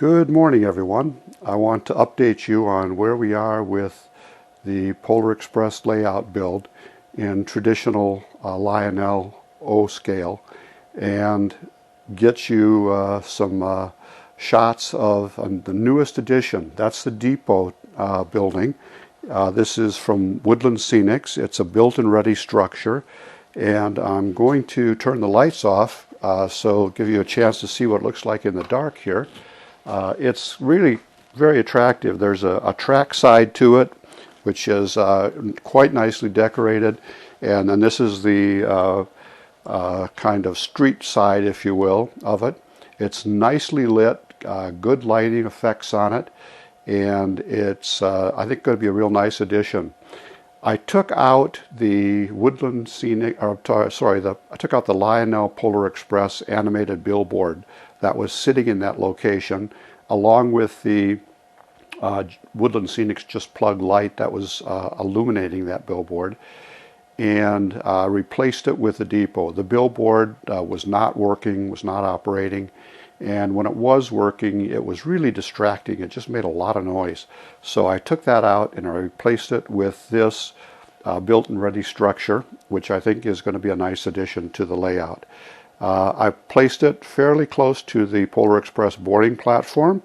Good morning, everyone. I want to update you on where we are with the Polar Express layout build in traditional Lionel O scale and get you some shots of the newest edition. That's the depot building. This is from Woodland Scenics. It's a built and ready structure, and I'm going to turn the lights off so give you a chance to see what it looks like in the dark here. It's really very attractive. There's a track side to it, which is quite nicely decorated, and then this is the kind of street side, if you will, of it. It's nicely lit, good lighting effects on it, and it's I think going to be a real nice addition. I took out the Woodland Scenic, or sorry, I took out the Lionel Polar Express animated billboard that was sitting in that location, along with the Woodland Scenics Just Plug light that was illuminating that billboard, and replaced it with the depot. The billboard was not working, was not operating, and when it was working, it was really distracting. It just made a lot of noise. So I took that out and I replaced it with this built and ready structure, which I think is going to be a nice addition to the layout. I placed it fairly close to the Polar Express boarding platform,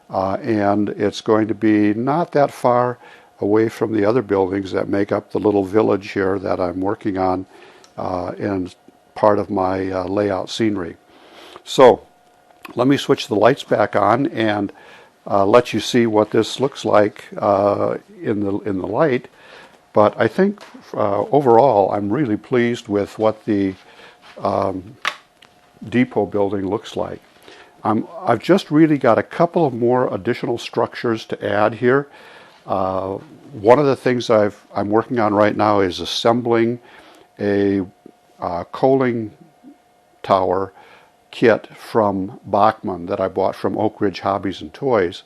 and it's going to be not that far away from the other buildings that make up the little village here that I'm working on in part of my layout scenery. So let me switch the lights back on and let you see what this looks like in the light. But I think overall I'm really pleased with what the depot building looks like. I've just really got a couple of more additional structures to add here. One of the things I'm working on right now is assembling a coaling tower kit from Bachman that I bought from Oak Ridge Hobbies and Toys,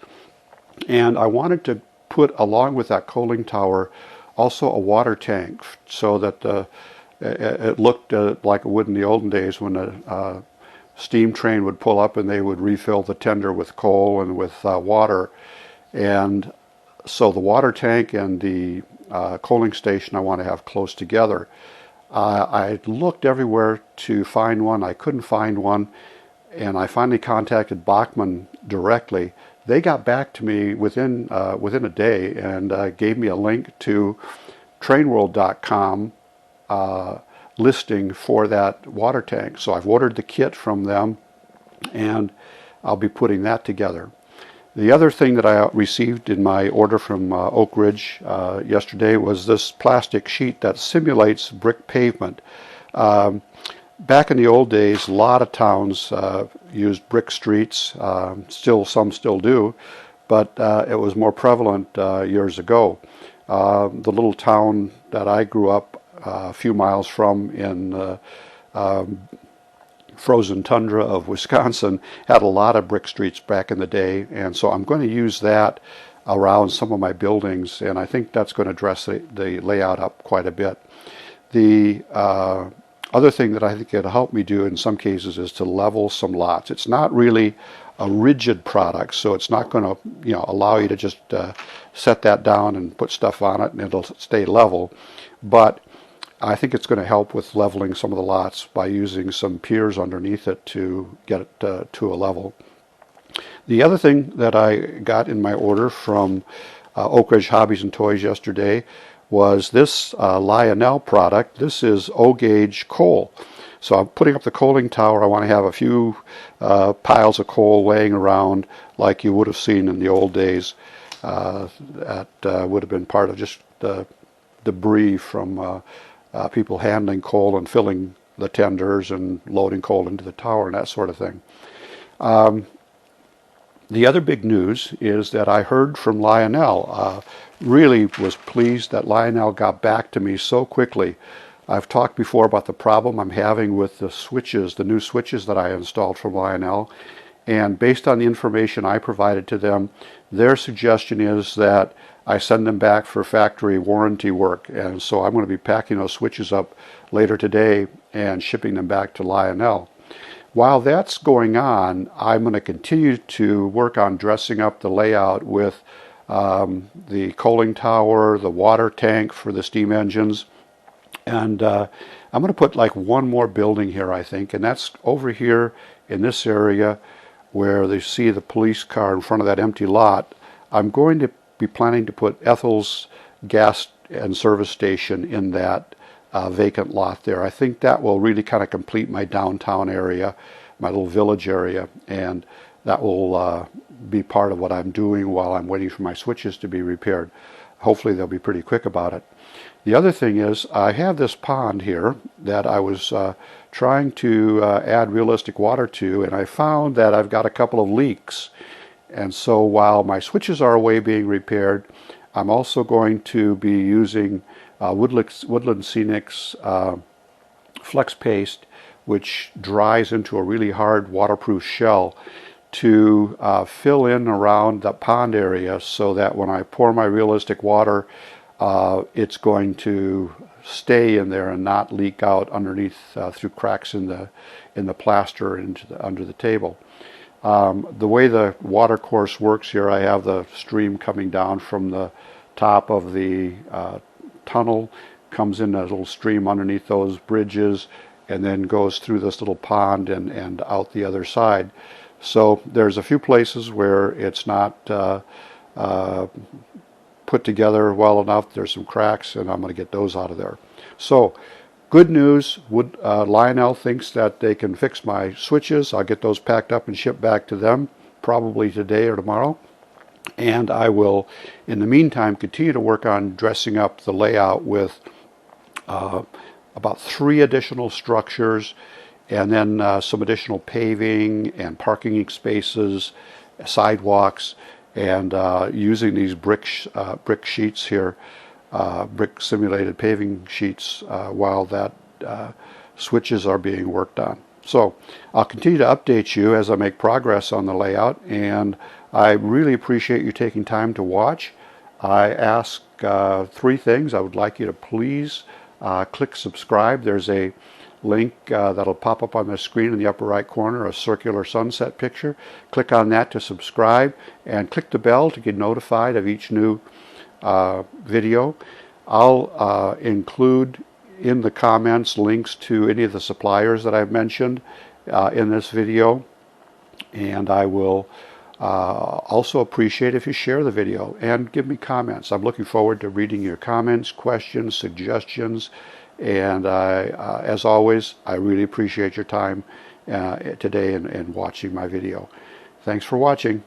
and I wanted to put along with that coaling tower also a water tank so that it looked like it would in the olden days when a steam train would pull up and they would refill the tender with coal and with water. And so the water tank and the coaling station I want to have close together. I looked everywhere to find one. I couldn't find one, and I finally contacted Bachman directly. They got back to me within a day and gave me a link to trainworld.com listing for that water tank. So I've ordered the kit from them, and I'll be putting that together. The other thing that I received in my order from Oak Ridge yesterday was this plastic sheet that simulates brick pavement. Back in the old days, a lot of towns used brick streets. Some still do, but it was more prevalent years ago. The little town that I grew up a few miles from in frozen tundra of Wisconsin had a lot of brick streets back in the day, and so I'm going to use that around some of my buildings, and I think that's going to dress the layout up quite a bit. The other thing that I think it'll help me do in some cases is to level some lots. It's not really a rigid product, so it's not going to allow you to just set that down and put stuff on it and it'll stay level, but I think it's going to help with leveling some of the lots by using some piers underneath it to get it to a level. The other thing that I got in my order from Oak Ridge Hobbies and Toys yesterday was this Lionel product. This is O-gauge coal. So I'm putting up the coaling tower. I want to have a few piles of coal laying around like you would have seen in the old days. That would have been part of just the debris from people handling coal and filling the tenders and loading coal into the tower and that sort of thing. The other big news is that I heard from Lionel. Really was pleased that Lionel got back to me so quickly. I've talked before about the problem I'm having with the switches, the new switches that I installed from Lionel, and based on the information I provided to them, their suggestion is that I send them back for factory warranty work, and so I'm going to be packing those switches up later today and shipping them back to Lionel. While that's going on, I'm going to continue to work on dressing up the layout with the coaling tower, the water tank for the steam engines, and I'm going to put like one more building here, I think, and that's over here in this area where they see the police car in front of that empty lot. I'm going to be planning to put Ethel's gas and service station in that vacant lot there. I think that will really kind of complete my downtown area, my little village area, and that will be part of what I'm doing while I'm waiting for my switches to be repaired. Hopefully they'll be pretty quick about it. The other thing is I have this pond here that I was trying to add realistic water to, and I found that I've got a couple of leaks. And so while my switches are away being repaired, I'm also going to be using Woodland Scenics Flex Paste, which dries into a really hard waterproof shell, to fill in around the pond area so that when I pour my realistic water, it's going to stay in there and not leak out underneath through cracks in the plaster into under the table. The way the water course works here, I have the stream coming down from the top of the tunnel, comes in a little stream underneath those bridges, and then goes through this little pond and out the other side. So there's a few places where it's not put together well enough. There's some cracks, and I'm going to get those out of there. So good news, Lionel thinks that they can fix my switches. I'll get those packed up and shipped back to them probably today or tomorrow. And I will, in the meantime, continue to work on dressing up the layout with about 3 additional structures, and then some additional paving and parking spaces, sidewalks, and using these brick sheets here, brick simulated paving sheets, while that switches are being worked on. So I'll continue to update you as I make progress on the layout, and I really appreciate you taking time to watch. I ask 3 things. I would like you to please click subscribe. There's a link that'll pop up on the screen in the upper right corner, a circular sunset picture. Click on that to subscribe, and click the bell to get notified of each new video. I'll include in the comments links to any of the suppliers that I've mentioned in this video, and I will also appreciate if you share the video and give me comments. I'm looking forward to reading your comments, questions, suggestions, and as always, I really appreciate your time today and watching my video. Thanks for watching.